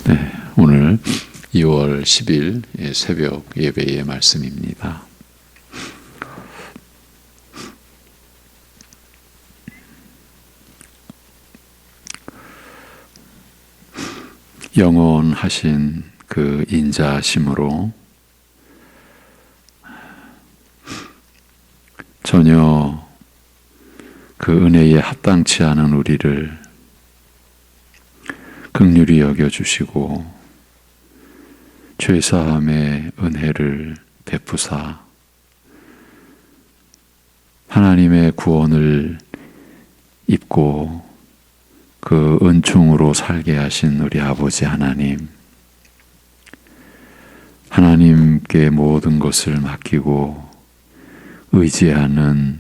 네, 오늘 2월 10일 새벽 예배의 말씀입니다. 영원하신 그 인자하심으로 전혀 그 은혜에 합당치 않은 우리를 긍휼히 여겨주시고 죄사함의 은혜를 베푸사 하나님의 구원을 입고 그 은총으로 살게 하신 우리 아버지 하나님, 하나님께 모든 것을 맡기고 의지하는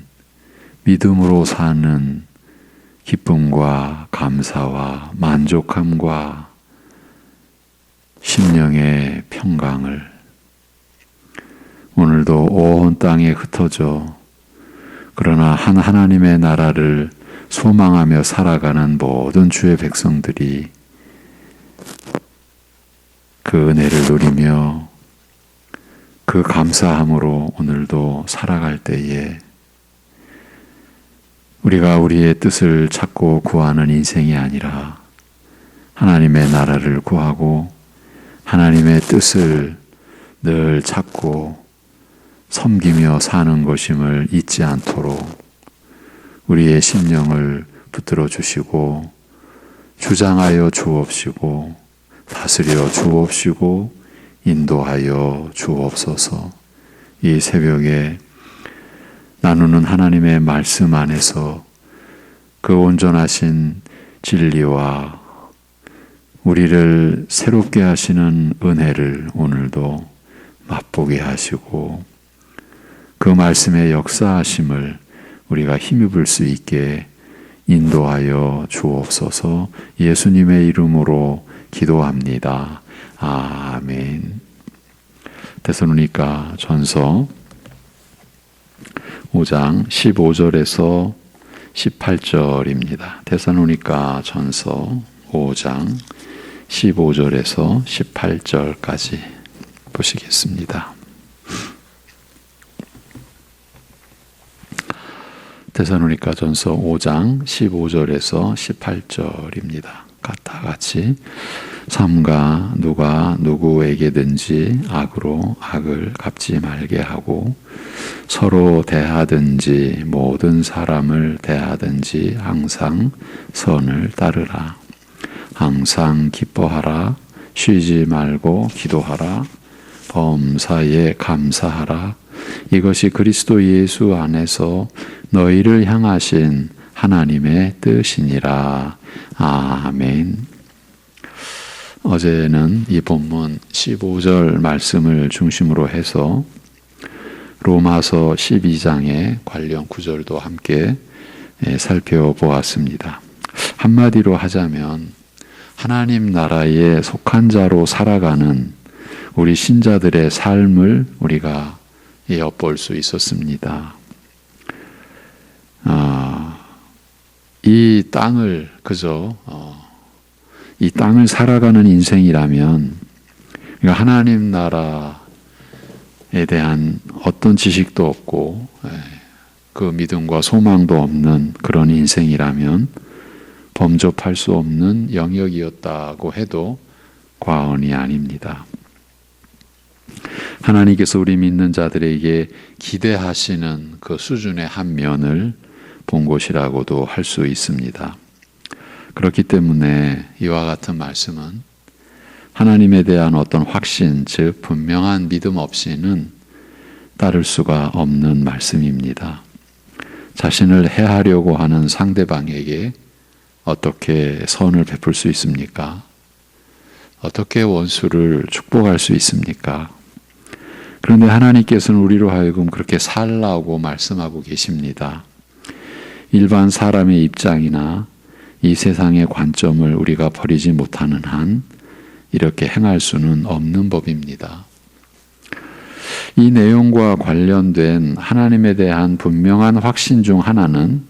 믿음으로 사는 기쁨과 감사와 만족함과 심령의 평강을 오늘도 온 땅에 흩어져 그러나 한 하나님의 나라를 소망하며 살아가는 모든 주의 백성들이 그 은혜를 누리며 그 감사함으로 오늘도 살아갈 때에 우리가 우리의 뜻을 찾고 구하는 인생이 아니라 하나님의 나라를 구하고 하나님의 뜻을 늘 찾고 섬기며 사는 것임을 잊지 않도록 우리의 심령을 붙들어 주시고 주장하여 주옵시고 다스려 주옵시고 인도하여 주옵소서. 이 새벽에 나누는 하나님의 말씀 안에서 그 온전하신 진리와 우리를 새롭게 하시는 은혜를 오늘도 맛보게 하시고 그 말씀의 역사하심을 우리가 힘입을 수 있게 인도하여 주옵소서. 예수님의 이름으로 기도합니다. 아멘. 데살로니가 전서 5장 15절에서 18절입니다. 데살로니가 전서 5장 15절에서 18절까지 보시겠습니다. 데살로니가 전서 5장 15절에서 18절입니다. 다 같이 삼가 누가 누구에게든지 악으로 악을 갚지 말게 하고 서로 대하든지 모든 사람을 대하든지 항상 선을 따르라. 항상 기뻐하라. 쉬지 말고 기도하라. 범사에 감사하라. 이것이 그리스도 예수 안에서 너희를 향하신 하나님의 뜻이니라. 아멘. 어제는 이 본문 15절 말씀을 중심으로 해서 로마서 12장의 관련 구절도 함께 살펴보았습니다. 한마디로 하자면 하나님 나라에 속한 자로 살아가는 우리 신자들의 삶을 우리가 엿볼 수 있었습니다. 이 땅을 그저 이 땅을 살아가는 인생이라면 하나님 나라에 대한 어떤 지식도 없고 그 믿음과 소망도 없는 그런 인생이라면 범접할 수 없는 영역이었다고 해도 과언이 아닙니다. 하나님께서 우리 믿는 자들에게 기대하시는 그 수준의 한 면을 본 것이라고도 할 수 있습니다. 그렇기 때문에 이와 같은 말씀은 하나님에 대한 어떤 확신, 즉 분명한 믿음 없이는 따를 수가 없는 말씀입니다. 자신을 해하려고 하는 상대방에게 어떻게 선을 베풀 수 있습니까? 어떻게 원수를 축복할 수 있습니까? 그런데 하나님께서는 우리로 하여금 그렇게 살라고 말씀하고 계십니다. 일반 사람의 입장이나 이 세상의 관점을 우리가 버리지 못하는 한 이렇게 행할 수는 없는 법입니다. 이 내용과 관련된 하나님에 대한 분명한 확신 중 하나는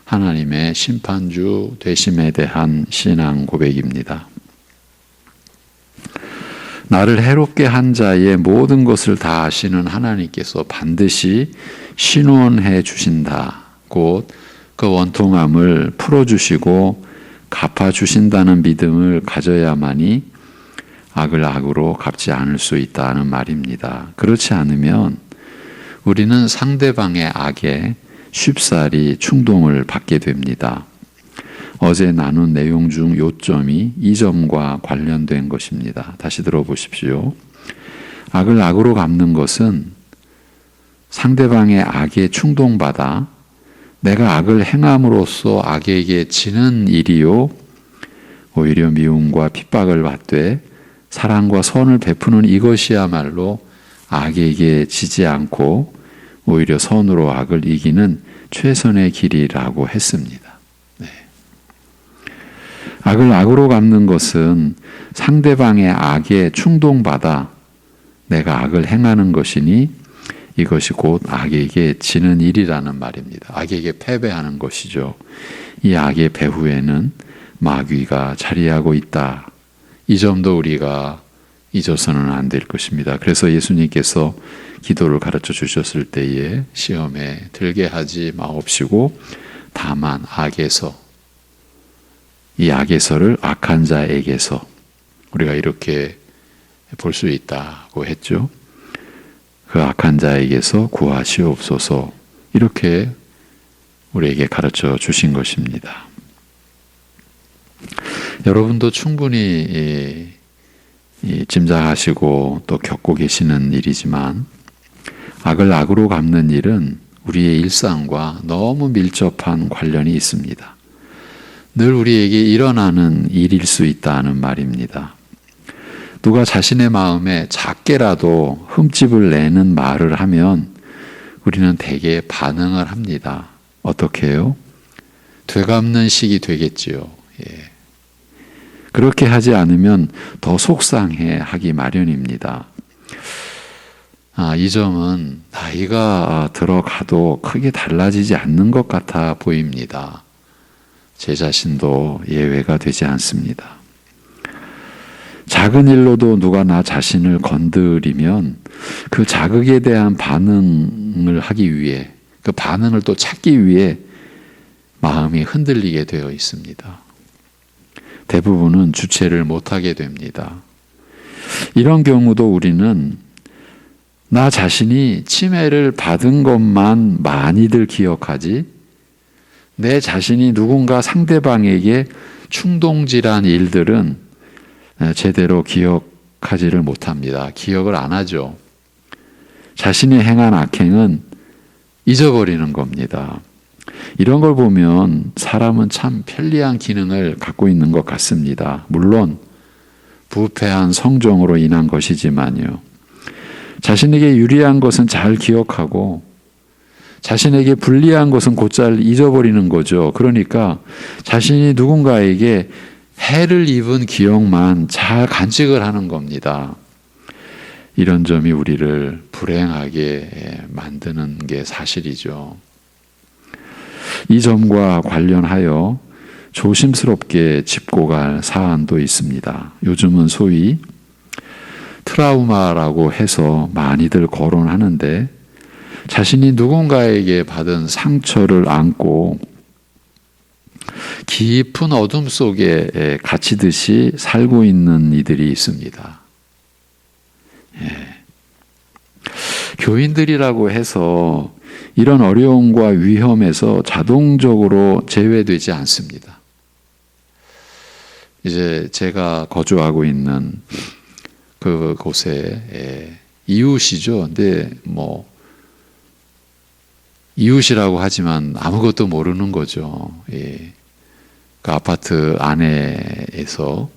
하나님의 심판주 되심에 대한 신앙 고백입니다. 나를 해롭게 한 자의 모든 것을 다 아시는 하나님께서 반드시 신원해 주신다. 곧 그 원통함을 풀어주시고 갚아주신다는 믿음을 가져야만이 악을 악으로 갚지 않을 수 있다는 말입니다. 그렇지 않으면 우리는 상대방의 악에 쉽사리 충동을 받게 됩니다. 어제 나눈 내용 중 요점이 이 점과 관련된 것입니다. 다시 들어보십시오. 악을 악으로 갚는 것은 상대방의 악에 충동받아 내가 악을 행함으로써 악에게 지는 일이요 오히려 미움과 핍박을 받되 사랑과 선을 베푸는 이것이야말로 악에게 지지 않고 오히려 선으로 악을 이기는 최선의 길이라고 했습니다. 네. 악을 악으로 갚는 것은 상대방의 악에 충동받아 내가 악을 행하는 것이니 이것이 곧 악에게 지는 일이라는 말입니다. 악에게 패배하는 것이죠. 이 악의 배후에는 마귀가 자리하고 있다. 이 점도 우리가 잊어서는 안 될 것입니다. 그래서 예수님께서 기도를 가르쳐 주셨을 때에 시험에 들게 하지 마옵시고 다만 악에서 이 악에서를 악한 자에게서 우리가 이렇게 볼 수 있다고 했죠. 그 악한 자에게서 구하시옵소서 이렇게 우리에게 가르쳐 주신 것입니다. 여러분도 충분히 짐작하시고 또 겪고 계시는 일이지만 악을 악으로 갚는 일은 우리의 일상과 너무 밀접한 관련이 있습니다. 늘 우리에게 일어나는 일일 수 있다는 말입니다. 누가 자신의 마음에 작게라도 흠집을 내는 말을 하면 우리는 대개 반응을 합니다. 어떻게 해요? 되갚는 식이 되겠지요. 예. 그렇게 하지 않으면 더 속상해 하기 마련입니다. 이 점은 나이가 들어가도 크게 달라지지 않는 것 같아 보입니다. 제 자신도 예외가 되지 않습니다. 작은 일로도 누가 나 자신을 건드리면 그 자극에 대한 반응을 하기 위해 그 반응을 또 찾기 위해 마음이 흔들리게 되어 있습니다. 대부분은 주체를 못하게 됩니다. 이런 경우도 우리는 나 자신이 침해를 받은 것만 많이들 기억하지 내 자신이 누군가 상대방에게 충동질한 일들은 제대로 기억하지를 못합니다. 기억을 안 하죠. 자신이 행한 악행은 잊어버리는 겁니다. 이런 걸 보면 사람은 참 편리한 기능을 갖고 있는 것 같습니다. 물론 부패한 성정으로 인한 것이지만요. 자신에게 유리한 것은 잘 기억하고 자신에게 불리한 것은 곧잘 잊어버리는 거죠. 그러니까 자신이 누군가에게 해를 입은 기억만 잘 간직을 하는 겁니다. 이런 점이 우리를 불행하게 만드는 게 사실이죠. 이 점과 관련하여 조심스럽게 짚고 갈 사안도 있습니다. 요즘은 소위 트라우마라고 해서 많이들 거론하는데 자신이 누군가에게 받은 상처를 안고 깊은 어둠 속에 갇히듯이 살고 있는 이들이 있습니다. 예. 교인들이라고 해서 이런 어려움과 위험에서 자동적으로 제외되지 않습니다. 이제 제가 거주하고 있는 그곳에 이웃이죠. 근데 이웃이라고 하지만 아무것도 모르는 거죠. 예. 그 아파트 안에서.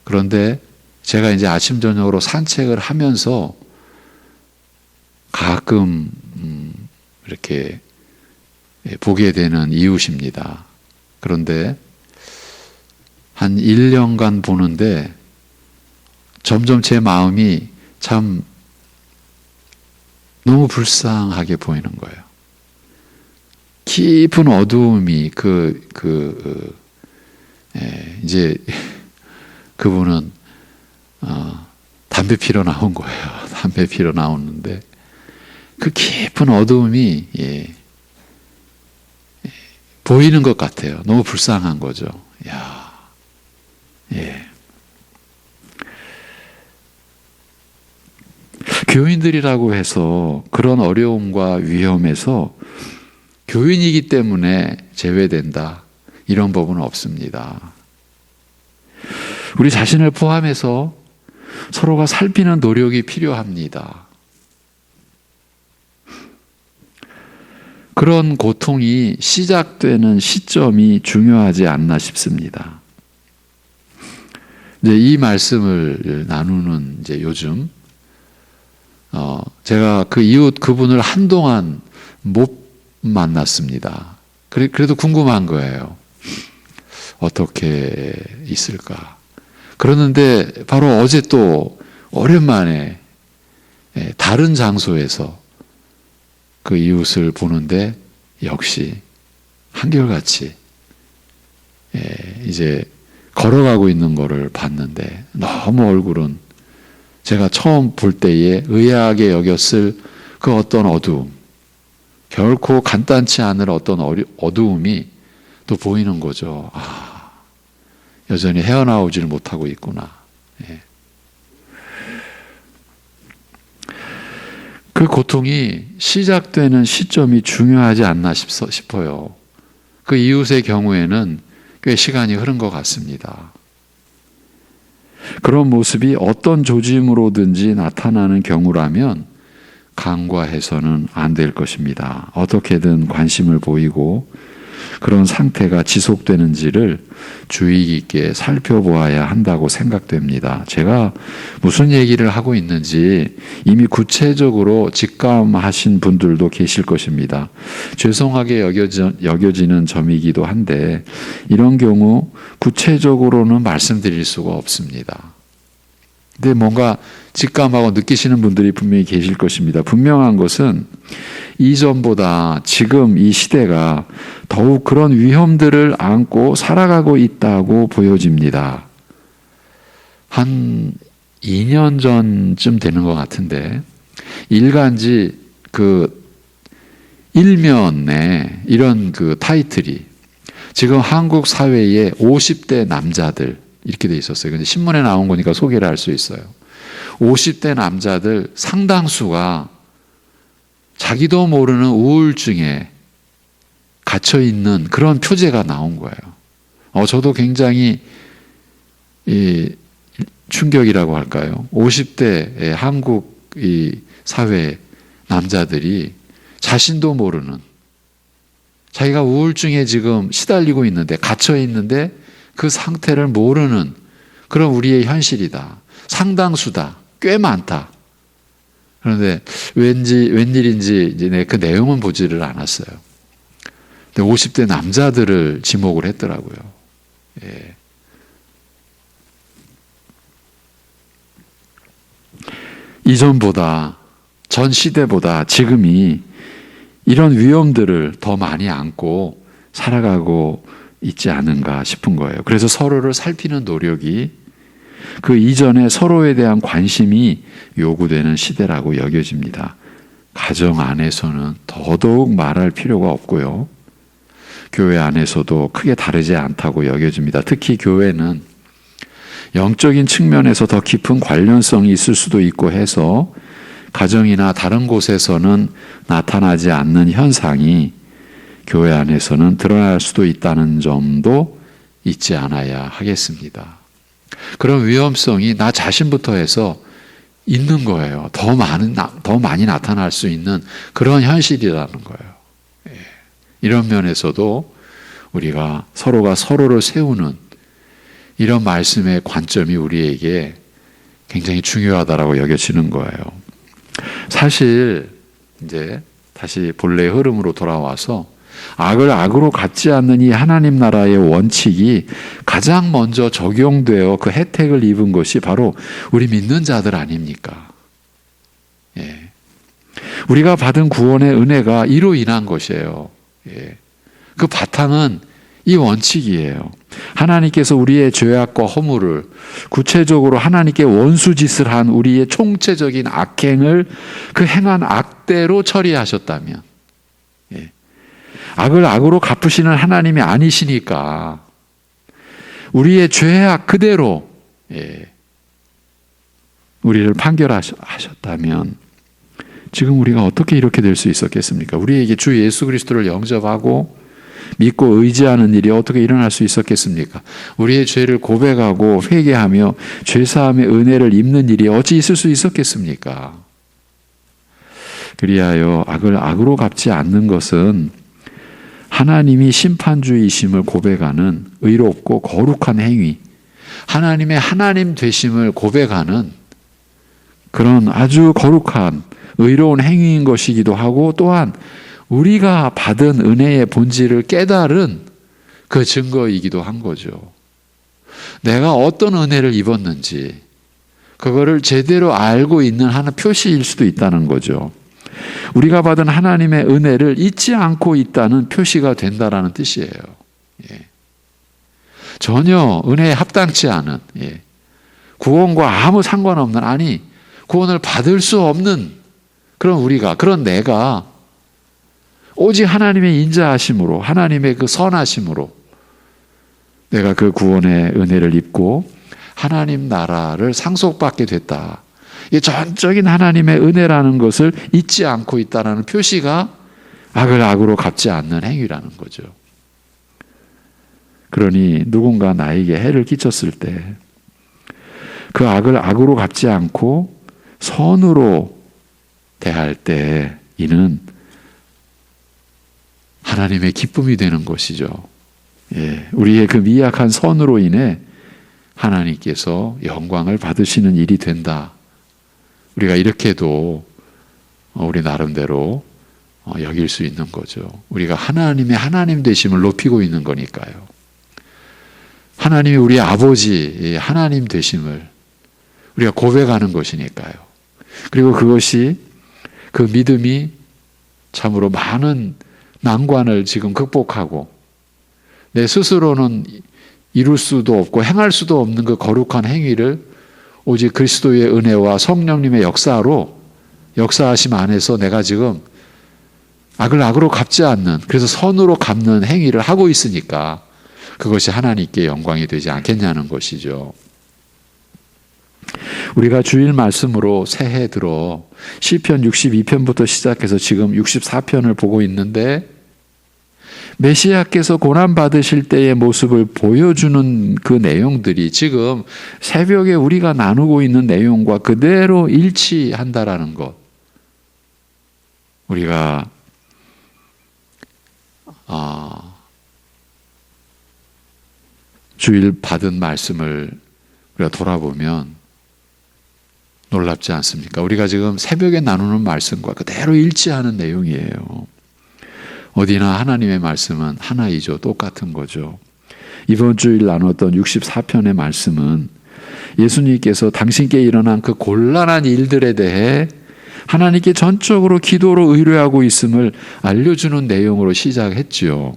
그런데 제가 이제 아침 저녁으로 산책을 하면서 가끔 이렇게 보게 되는 이웃입니다. 그런데 한 1년간 보는데 점점 제 마음이 참 너무 불쌍하게 보이는 거예요. 깊은 어두움이 이제 그분은 담배 피러 나온 거예요. 담배 피러 나오는데 그 깊은 어두움이 보이는 것 같아요. 너무 불쌍한 거죠. 야, 교인들이라고 해서 그런 어려움과 위험에서 교인이기 때문에 제외된다, 이런 법은 없습니다. 우리 자신을 포함해서 서로가 살피는 노력이 필요합니다. 그런 고통이 시작되는 시점이 중요하지 않나 싶습니다. 이제 이 말씀을 나누는 이제 요즘 제가 그 이웃 그분을 한동안 못 만났습니다. 그래도 궁금한 거예요. 어떻게 있을까? 그러는데 바로 어제 또 오랜만에 다른 장소에서 그 이웃을 보는데 역시 한결같이 이제 걸어가고 있는 거를 봤는데 너무 얼굴은 제가 처음 볼 때에 의아하게 여겼을 그 어떤 어두움, 결코 간단치 않을 어떤 어두움이 또 보이는 거죠. 아, 여전히 헤어나오지를 못하고 있구나. 그 고통이 시작되는 시점이 중요하지 않나 싶어요. 그 이웃의 경우에는 꽤 시간이 흐른 것 같습니다. 그런 모습이 어떤 조짐으로든지 나타나는 경우라면 간과해서는 안 될 것입니다. 어떻게든 관심을 보이고 그런 상태가 지속되는지를 주의 깊게 살펴보아야 한다고 생각됩니다. 제가 무슨 얘기를 하고 있는지 이미 구체적으로 직감하신 분들도 계실 것입니다. 죄송하게 여겨지는 점이기도 한데 이런 경우 구체적으로는 말씀드릴 수가 없습니다. 근데 뭔가 직감하고 느끼시는 분들이 분명히 계실 것입니다. 분명한 것은 이전보다 지금 이 시대가 더욱 그런 위험들을 안고 살아가고 있다고 보여집니다. 한 2년 전쯤 되는 것 같은데 일간지 그 일면에 이런 그 타이틀이 지금 한국 사회의 50대 남자들 이렇게 돼 있었어요. 근데 신문에 나온 거니까 소개를 할 수 있어요. 50대 남자들 상당수가 자기도 모르는 우울증에 갇혀 있는 그런 표제가 나온 거예요. 저도 굉장히 충격이라고 할까요? 50대의 한국 이 사회 남자들이 자신도 모르는 자기가 우울증에 지금 시달리고 있는데 갇혀 있는데 그 상태를 모르는 그런 우리의 현실이다. 상당수다. 꽤 많다. 그런데 웬일인지 이제 그 내용은 보지를 않았어요. 근데 50대 남자들을 지목을 했더라고요. 이전보다 전 시대보다 지금이 이런 위험들을 더 많이 안고 살아가고 있지 않은가 싶은 거예요. 그래서 서로를 살피는 노력이 그 이전에 서로에 대한 관심이 요구되는 시대라고 여겨집니다. 가정 안에서는 더더욱 말할 필요가 없고요. 교회 안에서도 크게 다르지 않다고 여겨집니다. 특히 교회는 영적인 측면에서 더 깊은 관련성이 있을 수도 있고 해서 가정이나 다른 곳에서는 나타나지 않는 현상이 교회 안에서는 드러날 수도 있다는 점도 잊지 않아야 하겠습니다. 그런 위험성이 나 자신부터 해서 있는 거예요. 더 많이 나타날 수 있는 그런 현실이라는 거예요. 이런 면에서도 우리가 서로가 서로를 세우는 이런 말씀의 관점이 우리에게 굉장히 중요하다라고 여겨지는 거예요. 사실 이제 다시 본래의 흐름으로 돌아와서 악을 악으로 갚지 않는 이 하나님 나라의 원칙이 가장 먼저 적용되어 그 혜택을 입은 것이 바로 우리 믿는 자들 아닙니까? 우리가 받은 구원의 은혜가 이로 인한 것이에요. 그 바탕은 이 원칙이에요. 하나님께서 우리의 죄악과 허물을, 구체적으로 하나님께 원수짓을 한 우리의 총체적인 악행을 그 행한 악대로 처리하셨다면, 악을 악으로 갚으시는 하나님이 아니시니까 우리의 죄악 그대로 우리를 판결하셨다면 지금 우리가 어떻게 이렇게 될 수 있었겠습니까? 우리에게 주 예수 그리스도를 영접하고 믿고 의지하는 일이 어떻게 일어날 수 있었겠습니까? 우리의 죄를 고백하고 회개하며 죄사함의 은혜를 입는 일이 어찌 있을 수 있었겠습니까? 그리하여 악을 악으로 갚지 않는 것은 하나님이 심판주이심을 고백하는 의롭고 거룩한 행위, 하나님의 하나님 되심을 고백하는 그런 아주 거룩한 의로운 행위인 것이기도 하고, 또한 우리가 받은 은혜의 본질을 깨달은 그 증거이기도 한 거죠. 내가 어떤 은혜를 입었는지 그거를 제대로 알고 있는 하나 표시일 수도 있다는 거죠. 우리가 받은 하나님의 은혜를 잊지 않고 있다는 표시가 된다라는 뜻이에요. 전혀 은혜에 합당치 않은, 구원과 아무 상관없는, 아니 구원을 받을 수 없는 그런 우리가, 그런 내가 오직 하나님의 인자하심으로, 하나님의 그 선하심으로 내가 그 구원의 은혜를 입고 하나님 나라를 상속받게 됐다. 이 전적인 하나님의 은혜라는 것을 잊지 않고 있다는 표시가 악을 악으로 갚지 않는 행위라는 거죠. 그러니 누군가 나에게 해를 끼쳤을 때 그 악을 악으로 갚지 않고 선으로 대할 때 이는 하나님의 기쁨이 되는 것이죠. 우리의 그 미약한 선으로 인해 하나님께서 영광을 받으시는 일이 된다. 우리가 이렇게도 우리 나름대로 여길 수 있는 거죠. 우리가 하나님의 하나님 되심을 높이고 있는 거니까요. 하나님이 우리 아버지 하나님 되심을 우리가 고백하는 것이니까요. 그리고 그것이, 그 믿음이 참으로 많은 난관을 지금 극복하고 내 스스로는 이룰 수도 없고 행할 수도 없는 그 거룩한 행위를 오직 그리스도의 은혜와 성령님의 역사하심 안에서 내가 지금 악을 악으로 갚지 않는, 그래서 선으로 갚는 행위를 하고 있으니까 그것이 하나님께 영광이 되지 않겠냐는 것이죠. 우리가 주일 말씀으로 새해 들어 시편 62편부터 시작해서 지금 64편을 보고 있는데, 메시아께서 고난받으실 때의 모습을 보여주는 그 내용들이 지금 새벽에 우리가 나누고 있는 내용과 그대로 일치한다라는 것. 우리가 주일 받은 말씀을 우리가 돌아보면 놀랍지 않습니까? 우리가 지금 새벽에 나누는 말씀과 그대로 일치하는 내용이에요. 어디나 하나님의 말씀은 하나이죠. 똑같은 거죠. 이번 주일 나눴던 64편의 말씀은 예수님께서 당신께 일어난 그 곤란한 일들에 대해 하나님께 전적으로 기도로 의뢰하고 있음을 알려주는 내용으로 시작했지요.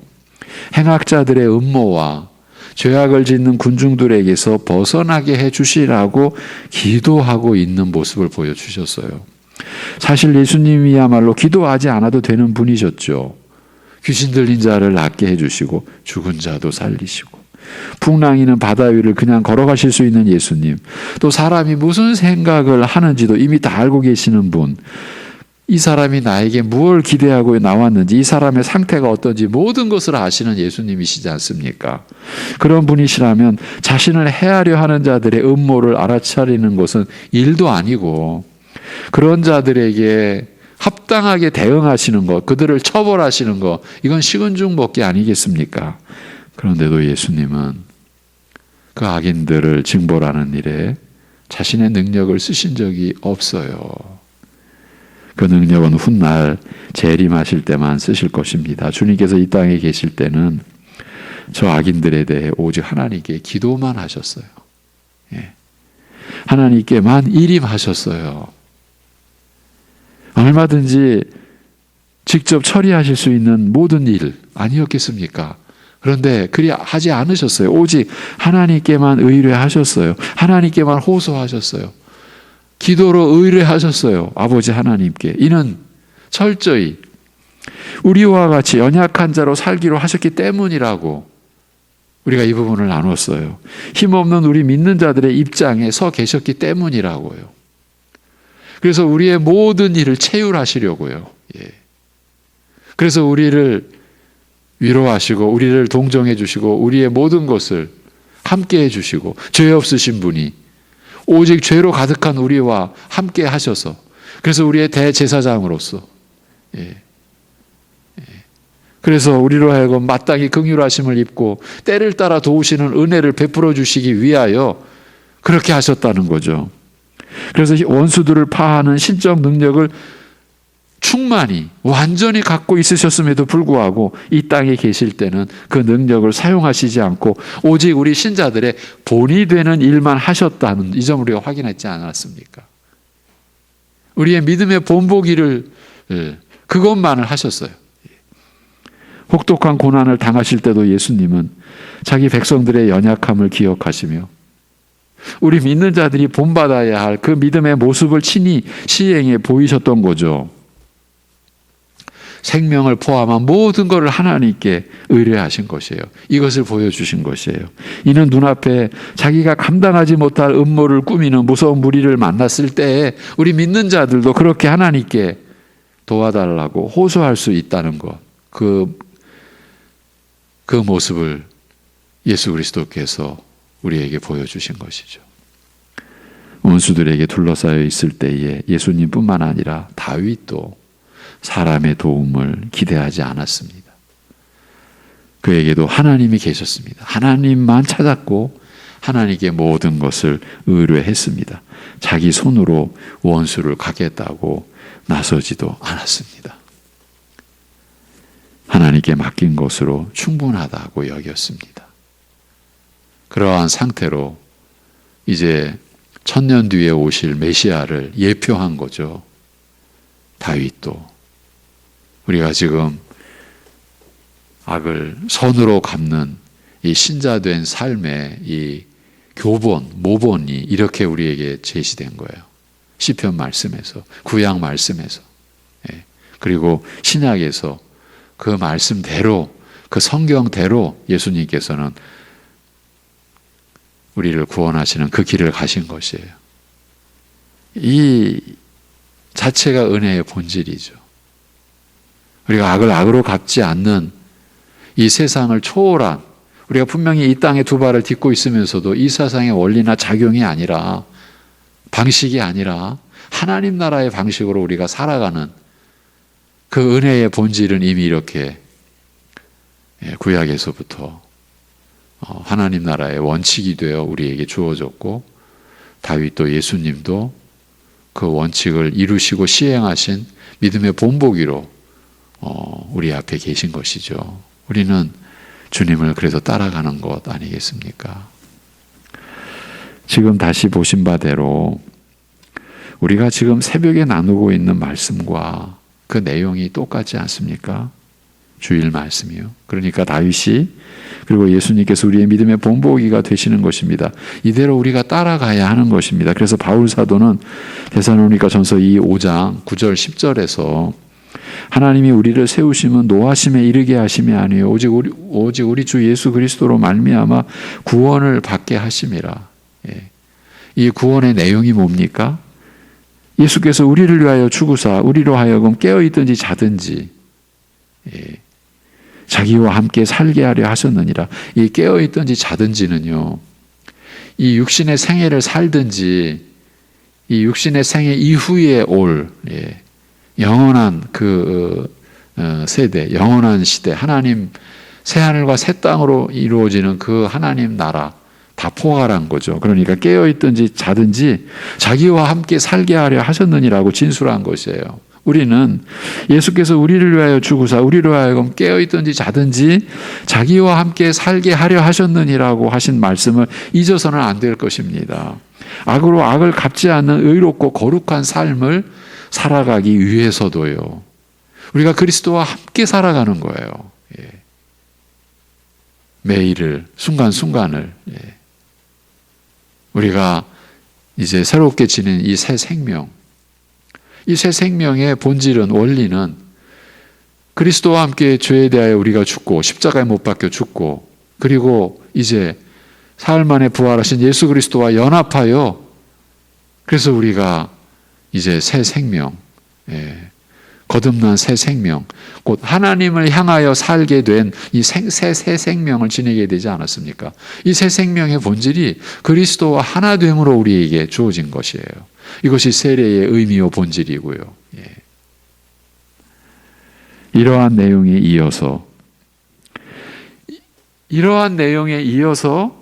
행악자들의 음모와 죄악을 짓는 군중들에게서 벗어나게 해주시라고 기도하고 있는 모습을 보여주셨어요. 사실 예수님이야말로 기도하지 않아도 되는 분이셨죠. 귀신 들린 자를 낫게 해주시고 죽은 자도 살리시고 풍랑이는 바다 위를 그냥 걸어가실 수 있는 예수님, 또 사람이 무슨 생각을 하는지도 이미 다 알고 계시는 분, 이 사람이 나에게 무엇을 기대하고 나왔는지, 이 사람의 상태가 어떤지 모든 것을 아시는 예수님이시지 않습니까? 그런 분이시라면 자신을 해하려 하는 자들의 음모를 알아차리는 것은 일도 아니고, 그런 자들에게 합당하게 대응하시는 것, 그들을 처벌하시는 것, 이건 식은 죽 먹기 아니겠습니까? 그런데도 예수님은 그 악인들을 징벌하는 일에 자신의 능력을 쓰신 적이 없어요. 그 능력은 훗날 재림하실 때만 쓰실 것입니다. 주님께서 이 땅에 계실 때는 저 악인들에 대해 오직 하나님께 기도만 하셨어요. 하나님께만 일임하셨어요. 얼마든지 직접 처리하실 수 있는 모든 일 아니었겠습니까? 그런데 그리 하지 않으셨어요. 오직 하나님께만 의뢰하셨어요. 하나님께만 호소하셨어요. 기도로 의뢰하셨어요. 아버지 하나님께. 이는 철저히 우리와 같이 연약한 자로 살기로 하셨기 때문이라고 우리가 이 부분을 나눴어요. 힘없는 우리 믿는 자들의 입장에 서 계셨기 때문이라고요. 그래서 우리의 모든 일을 체휼하시려고요. 그래서 우리를 위로하시고 우리를 동정해 주시고 우리의 모든 것을 함께 해주시고 죄 없으신 분이 오직 죄로 가득한 우리와 함께 하셔서 그래서 우리의 대제사장으로서 그래서 우리로 하여금 마땅히 긍휼하심을 입고 때를 따라 도우시는 은혜를 베풀어 주시기 위하여 그렇게 하셨다는 거죠. 그래서 원수들을 파하는 신적 능력을 충만히 완전히 갖고 있으셨음에도 불구하고 이 땅에 계실 때는 그 능력을 사용하시지 않고 오직 우리 신자들의 본이 되는 일만 하셨다는 이 점을 우리가 확인했지 않았습니까? 우리의 믿음의 본보기를 그것만을 하셨어요. 혹독한 고난을 당하실 때도 예수님은 자기 백성들의 연약함을 기억하시며 우리 믿는 자들이 본받아야 할 그 믿음의 모습을 친히 시행해 보이셨던 거죠. 생명을 포함한 모든 것을 하나님께 의뢰하신 것이에요. 이것을 보여주신 것이에요. 이는 눈앞에 자기가 감당하지 못할 음모를 꾸미는 무서운 무리를 만났을 때에 우리 믿는 자들도 그렇게 하나님께 도와달라고 호소할 수 있다는 것. 그 모습을 예수 그리스도께서 우리에게 보여주신 것이죠. 원수들에게 둘러싸여 있을 때에 예수님뿐만 아니라 다윗도 사람의 도움을 기대하지 않았습니다. 그에게도 하나님이 계셨습니다. 하나님만 찾았고 하나님께 모든 것을 의뢰했습니다. 자기 손으로 원수를 갚겠다고 나서지도 않았습니다. 하나님께 맡긴 것으로 충분하다고 여겼습니다. 그러한 상태로 이제 1000년 뒤에 오실 메시아를 예표한 거죠. 다윗도 우리가 지금 악을 선으로 갚는 이 신자된 삶의 이 교본, 모본이 이렇게 우리에게 제시된 거예요. 시편 말씀에서, 구약 말씀에서, 그리고 신약에서 그 말씀대로, 그 성경대로 예수님께서는 우리를 구원하시는 그 길을 가신 것이에요. 이 자체가 은혜의 본질이죠. 우리가 악을 악으로 갚지 않는 이 세상을 초월한, 우리가 분명히 이 땅에 두 발을 딛고 있으면서도 이 세상의 원리나 작용이 아니라, 방식이 아니라 하나님 나라의 방식으로 우리가 살아가는 그 은혜의 본질은 이미 이렇게 구약에서부터 하나님 나라의 원칙이 되어 우리에게 주어졌고, 다윗도 예수님도 그 원칙을 이루시고 시행하신 믿음의 본보기로 우리 앞에 계신 것이죠. 우리는 주님을 그래서 따라가는 것 아니겠습니까? 지금 다시 보신 바대로 우리가 지금 새벽에 나누고 있는 말씀과 그 내용이 똑같지 않습니까? 주일 말씀이요. 그러니까 다윗이 그리고 예수님께서 우리의 믿음의 본보기가 되시는 것입니다. 이대로 우리가 따라가야 하는 것입니다. 그래서 바울 사도는 데살로니가전서 5장 9절 10절에서 하나님이 우리를 세우심은 노하심에 이르게 하심이 아니요 오직 우리 주 예수 그리스도로 말미암아 구원을 받게 하심이라. 이 구원의 내용이 뭡니까? 예수께서 우리를 위하여 죽으사 우리로 하여금 깨어있든지 자든지 자기와 함께 살게 하려 하셨느니라. 이 깨어있든지 자든지는요, 이 육신의 생애를 살든지 이 육신의 생애 이후에 올 영원한 그 세대, 영원한 시대, 하나님 새하늘과 새 땅으로 이루어지는 그 하나님 나라 다 포괄한 거죠. 그러니까 깨어있든지 자든지 자기와 함께 살게 하려 하셨느니라고 진술한 것이에요. 우리는 예수께서 우리를 위하여 죽으사 우리로 하여금 깨어있든지 자든지 자기와 함께 살게 하려 하셨느니라고 하신 말씀을 잊어서는 안 될 것입니다. 악으로 악을 갚지 않는 의롭고 거룩한 삶을 살아가기 위해서도요, 우리가 그리스도와 함께 살아가는 거예요. 매일을, 순간순간을 우리가 이제 새롭게 지닌 이 새 생명, 이 새 생명의 본질은, 원리는 그리스도와 함께 죄에 대하여 우리가 죽고 십자가에 못 박혀 죽고, 그리고 이제 사흘 만에 부활하신 예수 그리스도와 연합하여, 그래서 우리가 이제 새 생명, 거듭난 새 생명, 곧 하나님을 향하여 살게 된 이 새 생명을 지니게 되지 않았습니까? 이 새 생명의 본질이 그리스도와 하나됨으로 우리에게 주어진 것이에요. 이것이 세례의 의미요 본질이고요. 이러한 내용에 이어서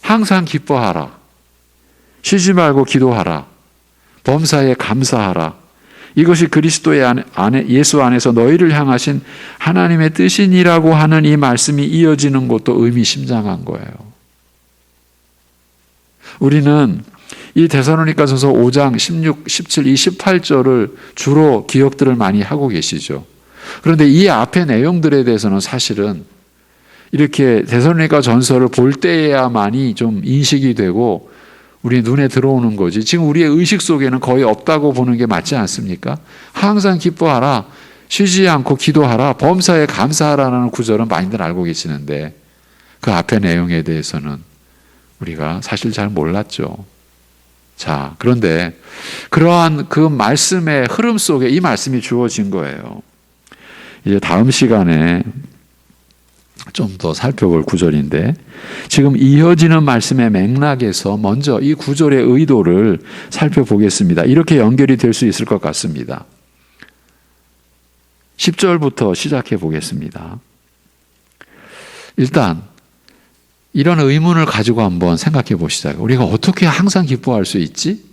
항상 기뻐하라, 쉬지 말고 기도하라, 범사에 감사하라. 이것이 그리스도의 예수 안에서 너희를 향하신 하나님의 뜻이니라고 하는 이 말씀이 이어지는 것도 의미심장한 거예요. 우리는 이 데살로니가전서 5장 16, 17, 28절을 주로 기억들을 많이 하고 계시죠. 그런데 이 앞의 내용들에 대해서는 사실은 이렇게 데살로니가전서를 볼 때에야만이 좀 인식이 되고 우리 눈에 들어오는 거지, 지금 우리의 의식 속에는 거의 없다고 보는 게 맞지 않습니까? 항상 기뻐하라, 쉬지 않고 기도하라, 범사에 감사하라는 구절은 많이들 알고 계시는데 그 앞의 내용에 대해서는 우리가 사실 잘 몰랐죠. 자, 그런데 그러한 그 말씀의 흐름 속에 이 말씀이 주어진 거예요. 이제 다음 시간에 좀 더 살펴볼 구절인데, 지금 이어지는 말씀의 맥락에서 먼저 이 구절의 의도를 살펴보겠습니다. 이렇게 연결이 될 수 있을 것 같습니다. 10절부터 시작해 보겠습니다. 일단 이런 의문을 가지고 한번 생각해 보시자. 우리가 어떻게 항상 기뻐할 수 있지?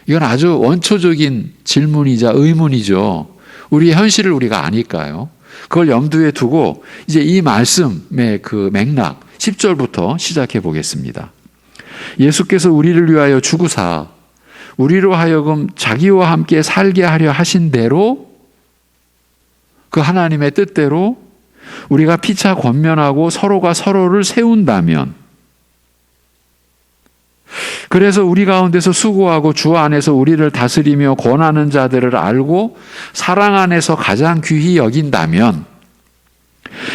이건 아주 원초적인 질문이자 의문이죠. 우리의 현실을 우리가 아니까요. 그걸 염두에 두고 이제 이 말씀의 그 맥락 10절부터 시작해 보겠습니다. 예수께서 우리를 위하여 죽으사 우리로 하여금 자기와 함께 살게 하려 하신 대로, 그 하나님의 뜻대로 우리가 피차 권면하고 서로가 서로를 세운다면, 그래서 우리 가운데서 수고하고 주 안에서 우리를 다스리며 권하는 자들을 알고 사랑 안에서 가장 귀히 여긴다면,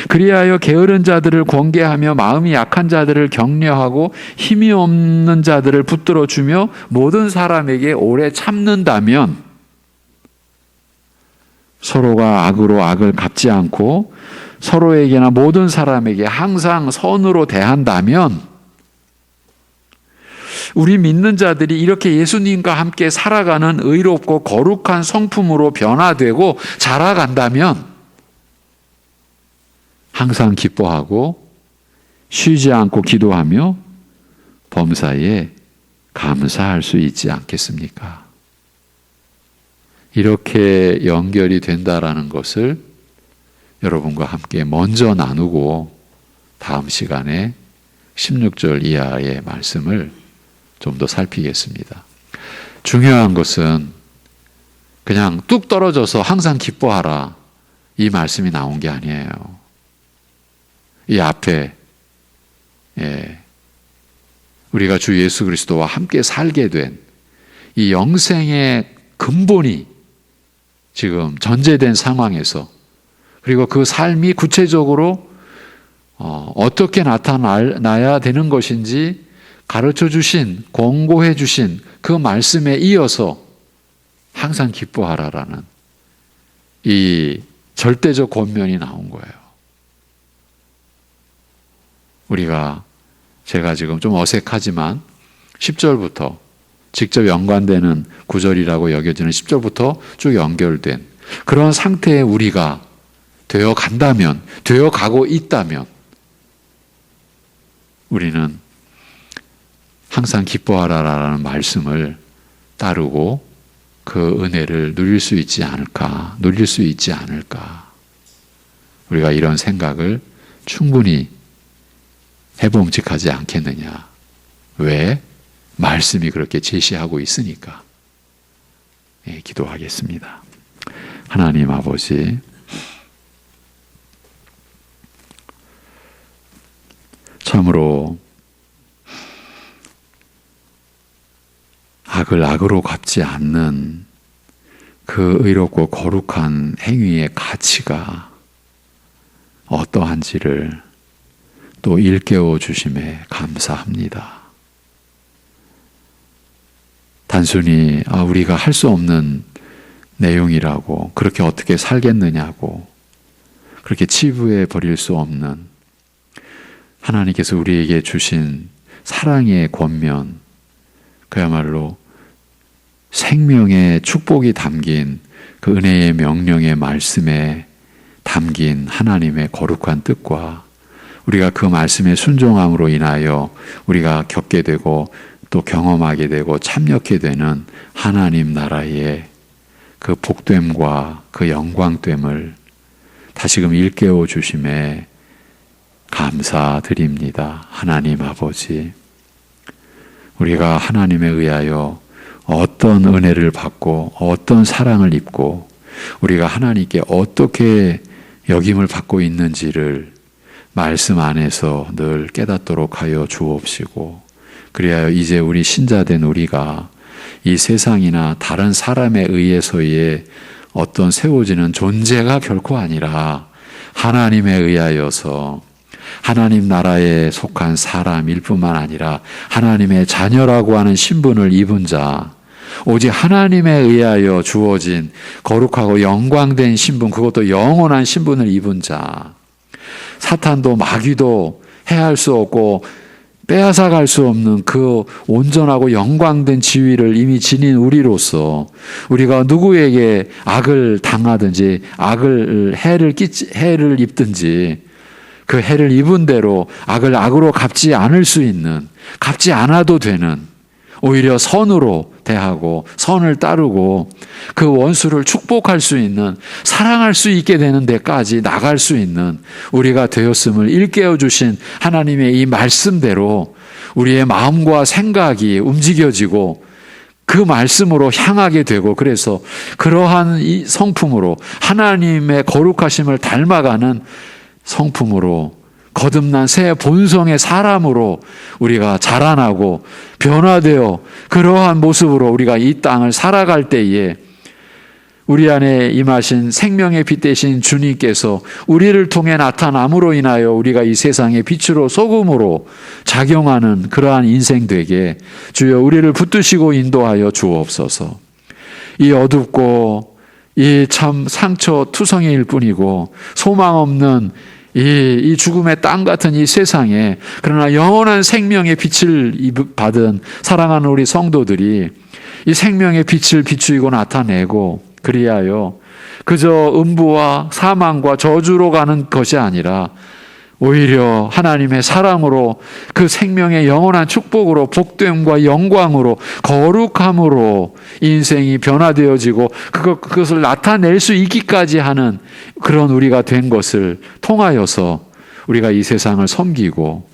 그리하여 게으른 자들을 권계하며 마음이 약한 자들을 격려하고 힘이 없는 자들을 붙들어주며 모든 사람에게 오래 참는다면, 서로가 악으로 악을 갚지 않고 서로에게나 모든 사람에게 항상 선으로 대한다면, 우리 믿는 자들이 이렇게 예수님과 함께 살아가는 의롭고 거룩한 성품으로 변화되고 자라간다면 항상 기뻐하고 쉬지 않고 기도하며 범사에 감사할 수 있지 않겠습니까? 이렇게 연결이 된다라는 것을 여러분과 함께 먼저 나누고 다음 시간에 16절 이하의 말씀을 좀 더 살피겠습니다. 중요한 것은 그냥 뚝 떨어져서 항상 기뻐하라 이 말씀이 나온 게 아니에요. 이 앞에 우리가 주 예수 그리스도와 함께 살게 된 이 영생의 근본이 지금 전제된 상황에서, 그리고 그 삶이 구체적으로 어떻게 나타나야 되는 것인지 가르쳐 주신, 권고해 주신 그 말씀에 이어서 항상 기뻐하라라는 이 절대적 권면이 나온 거예요. 제가 지금 좀 어색하지만 10절부터 직접 연관되는 구절이라고 여겨지는 10절부터 쭉 연결된 그런 상태에 우리가 되어 간다면, 되어 가고 있다면 우리는 항상 기뻐하라라는 말씀을 따르고 그 은혜를 누릴 수 있지 않을까. 우리가 이런 생각을 충분히 해봄직하지 않겠느냐. 왜? 말씀이 그렇게 제시하고 있으니까. 기도하겠습니다. 하나님 아버지, 참으로 악을 악으로 갚지 않는 그 의롭고 거룩한 행위의 가치가 어떠한지를 또 일깨워 주심에 감사합니다. 단순히 우리가 할 수 없는 내용이라고, 그렇게 어떻게 살겠느냐고, 그렇게 치부해 버릴 수 없는 하나님께서 우리에게 주신 사랑의 권면, 그야말로 생명의 축복이 담긴 그 은혜의 명령의 말씀에 담긴 하나님의 거룩한 뜻과 우리가 그 말씀의 순종함으로 인하여 우리가 겪게 되고 또 경험하게 되고 참여하게 되는 하나님 나라의 그 복됨과 그 영광됨을 다시금 일깨워 주심에 감사드립니다. 하나님 아버지, 우리가 하나님에 의하여 어떤 은혜를 받고 어떤 사랑을 입고 우리가 하나님께 어떻게 여김을 받고 있는지를 말씀 안에서 늘 깨닫도록 하여 주옵시고, 그리하여 이제 우리 신자된 우리가 이 세상이나 다른 사람에 의해서의 어떤 세워지는 존재가 결코 아니라 하나님에 의하여서 하나님 나라에 속한 사람일 뿐만 아니라 하나님의 자녀라고 하는 신분을 입은 자, 오직 하나님에 의하여 주어진 거룩하고 영광된 신분, 그것도 영원한 신분을 입은 자, 사탄도 마귀도 해할 수 없고 빼앗아갈 수 없는 그 온전하고 영광된 지위를 이미 지닌 우리로서 우리가 누구에게 악을 당하든지 해를 입든지 그 해를 입은 대로 악을 악으로 갚지 않을 수 있는, 갚지 않아도 되는, 오히려 선으로 대하고 선을 따르고 그 원수를 축복할 수 있는, 사랑할 수 있게 되는 데까지 나갈 수 있는 우리가 되었음을 일깨워 주신 하나님의 이 말씀대로 우리의 마음과 생각이 움직여지고 그 말씀으로 향하게 되고, 그래서 그러한 이 성품으로 하나님의 거룩하심을 닮아가는 성품으로 거듭난 새 본성의 사람으로 우리가 자라나고 변화되어 그러한 모습으로 우리가 이 땅을 살아갈 때에 우리 안에 임하신 생명의 빛 되신 주님께서 우리를 통해 나타남으로 인하여 우리가 이 세상의 빛으로 소금으로 작용하는 그러한 인생 되게 주여 우리를 붙드시고 인도하여 주옵소서. 이 어둡고 이 참 상처 투성이일 뿐이고 소망 없는 이 죽음의 땅 같은 이 세상에, 그러나 영원한 생명의 빛을 받은 사랑하는 우리 성도들이 이 생명의 빛을 비추이고 나타내고, 그리하여 그저 음부와 사망과 저주로 가는 것이 아니라 오히려 하나님의 사랑으로 그 생명의 영원한 축복으로 복됨과 영광으로 거룩함으로 인생이 변화되어지고 그것을 나타낼 수 있기까지 하는 그런 우리가 된 것을 통하여서 우리가 이 세상을 섬기고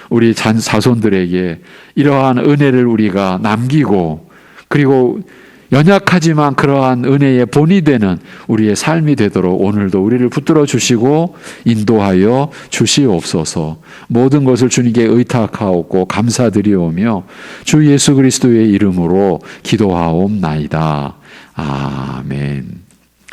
우리 자손들에게 이러한 은혜를 우리가 남기고, 그리고 연약하지만 그러한 은혜의 본이 되는 우리의 삶이 되도록 오늘도 우리를 붙들어 주시고 인도하여 주시옵소서. 모든 것을 주님께 의탁하옵고 감사드리오며 주 예수 그리스도의 이름으로 기도하옵나이다. 아멘.